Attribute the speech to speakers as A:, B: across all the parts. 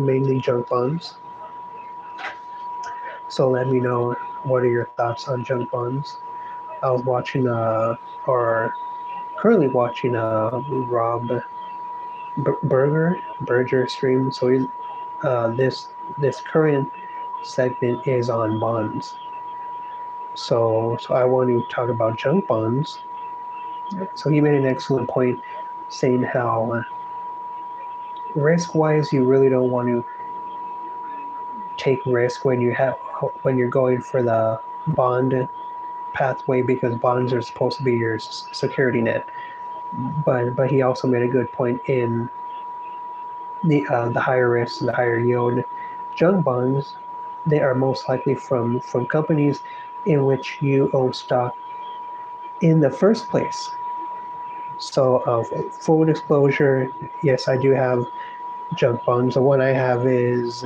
A: mainly junk bonds. So let me know what are your thoughts on junk bonds. I was watching or currently watching Rob Burger stream. So this current segment is on bonds. So I want to talk about junk bonds. So he made an excellent point, saying how risk wise you really don't want to take risk when you're going for the bond pathway, because bonds are supposed to be your security net. But he also made a good point in the higher risk, the higher yield junk bonds. They are most likely from companies in which you own stock in the first place. So, full disclosure, yes, I do have junk bonds. The one I have is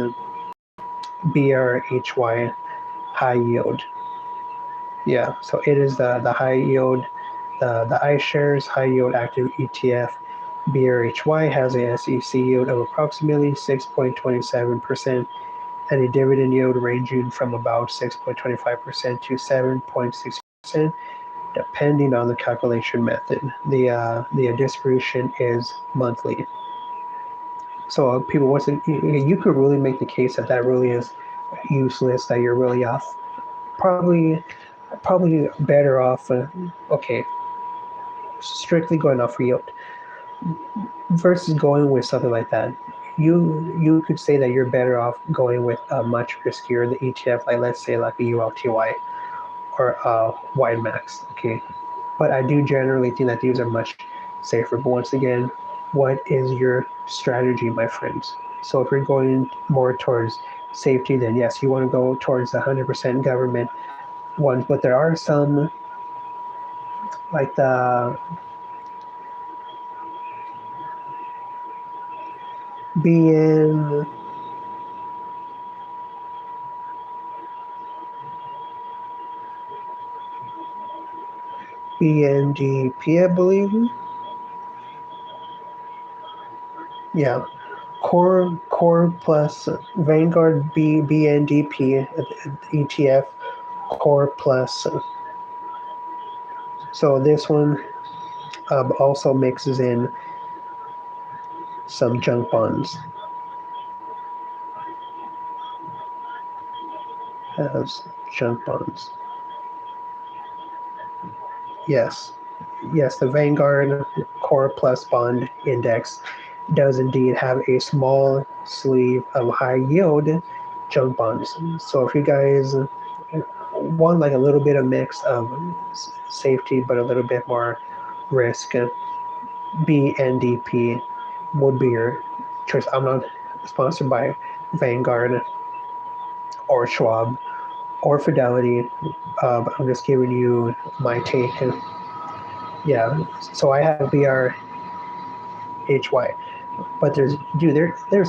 A: BRHY high yield. Yeah, so it is the high yield, the iShares high yield active ETF. BRHY has a SEC yield of approximately 6.27% and a dividend yield ranging from about 6.25% to 7.6%, depending on the calculation method. The distribution is monthly. So people, you could really make the case that really is useless, that you're really off. Probably better off. Okay, strictly going off yield versus going with something like that. You could say that you're better off going with a much riskier the ETF, like let's say like a ULTY or Wide Max. Okay, but I do generally think that these are much safer. But once again, what is your strategy, my friends? So if you're going more towards safety, then yes, you want to go towards the 100% government ones. But there are some, like the BN, BNDP, I believe. Yeah, Core plus Vanguard BNDP ETF Core plus. So this one also mixes in some junk bonds. Has junk bonds. Yes, yes, the Vanguard Core Plus Bond Index does indeed have a small sleeve of high yield junk bonds. So if you guys want like a little bit of mix of safety but a little bit more risk, BNDP would be your choice. I'm not sponsored by Vanguard or Schwab or Fidelity. I'm just giving you my take. Yeah, so I have BRHY, but there's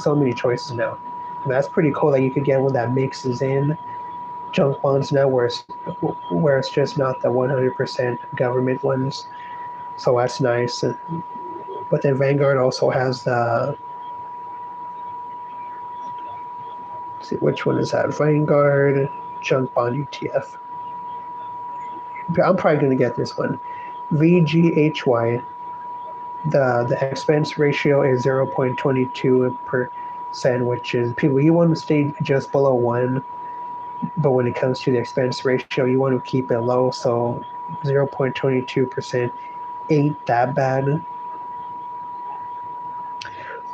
A: so many choices now. And that's pretty cool that you could get one that mixes in junk bonds now, where it's just not the 100% government ones. So that's nice. But then Vanguard also has the, let's see, which one is that? Vanguard junk bond ETF. I'm probably gonna get this one. VGHY. The expense ratio is 0.22%, which is, people, you want to stay just below 1, but when it comes to the expense ratio, you want to keep it low. So 0.22% ain't that bad.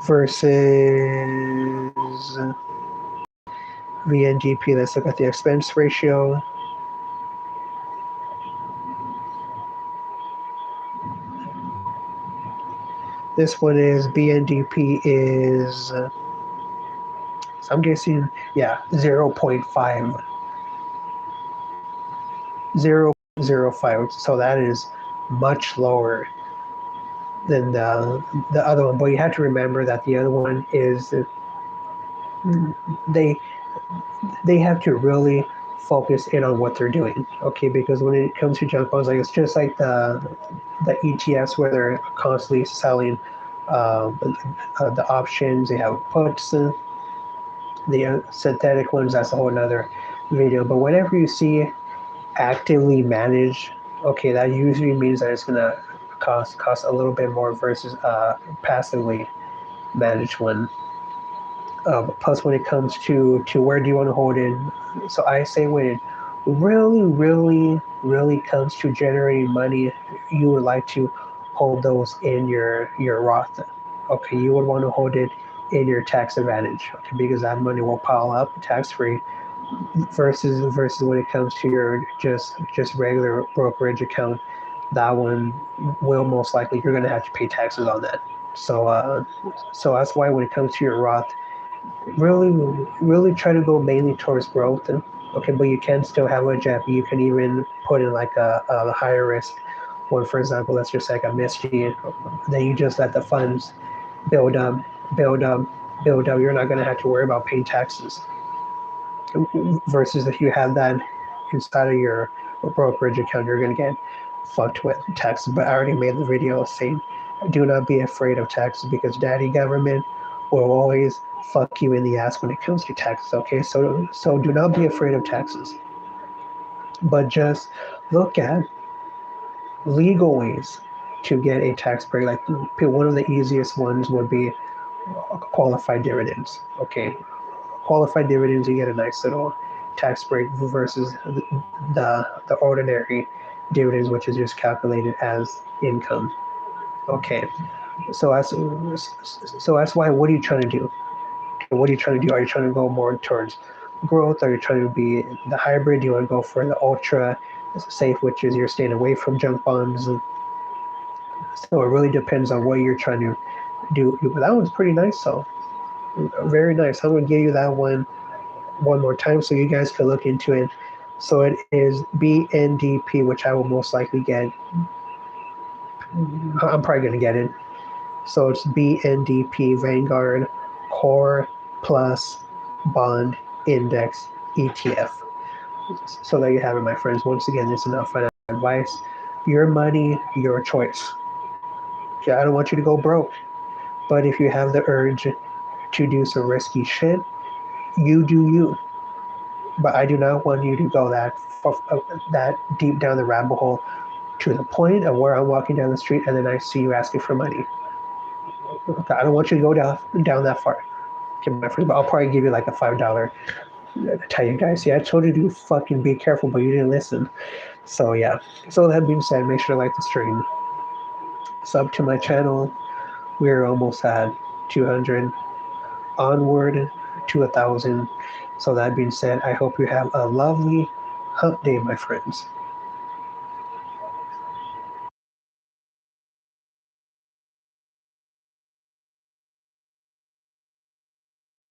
A: Versus VNGP, let's look at the expense ratio. This one is BNDP is, so I'm guessing, yeah, 0.5. 0.05. So that is much lower than the other one. But you have to remember that the other one is, they they have to really focus in on what they're doing. Okay, because when it comes to junk bonds, like it's just like the ETFs where they're constantly selling the options. They have puts. The synthetic ones, that's a whole nother video. But whenever you see actively managed, okay, that usually means that it's gonna cost a little bit more versus passively managed one. Plus, when it comes to where do you want to hold it, so I say when it really comes to generating money, you would like to hold those in your Roth. Okay, you would want to hold it in your tax advantage. Okay, because that money will pile up tax free. Versus when it comes to your just regular brokerage account, that one will most likely you're gonna have to pay taxes on that. So so that's why when it comes to your Roth, really try to go mainly towards growth. And okay, but you can still have a JEP. You can even put in like a higher risk one, for example. Let's just say like a MISG. Then you just let the funds build up, build up, build up. You're not going to have to worry about paying taxes. Versus if you have that inside of your brokerage account, you're going to get fucked with taxes. But I already made the video saying, do not be afraid of taxes because daddy government will always fuck you in the ass when it comes to taxes. Okay, so do not be afraid of taxes, but just look at legal ways to get a tax break. Like one of the easiest ones would be qualified dividends. Okay, qualified dividends, you get a nice little tax break versus the ordinary dividends, which is just calculated as income. Okay, so that's why. What are you trying to do? What are you trying to do? Are you trying to go more towards growth? Are you trying to be the hybrid? Do you want to go for the ultra safe, which is you're staying away from junk bonds? So it really depends on what you're trying to do. But that one's pretty nice, so very nice. I'm gonna give you that one more time so you guys can look into it. So it is BNDP, which I will most likely get. I'm probably gonna get it. So it's BNDP Vanguard Core Plus Bond Index ETF. So there you have it, my friends. Once again, this is not financial advice. Your money, your choice. Yeah, I don't want you to go broke. But if you have the urge to do some risky shit, you do you. But I do not want you to go that deep down the rabbit hole to the point of where I'm walking down the street and then I see you asking for money. I don't want you to go down that far. Okay, my friend, but I'll probably give you like a $5. Tell you guys, yeah, I told you to fucking be careful, but you didn't listen. So yeah. So that being said, make sure to like the stream. Sub to my channel. We're almost at 200. Onward to 1,000. So that being said, I hope you have a lovely hump day, my friends.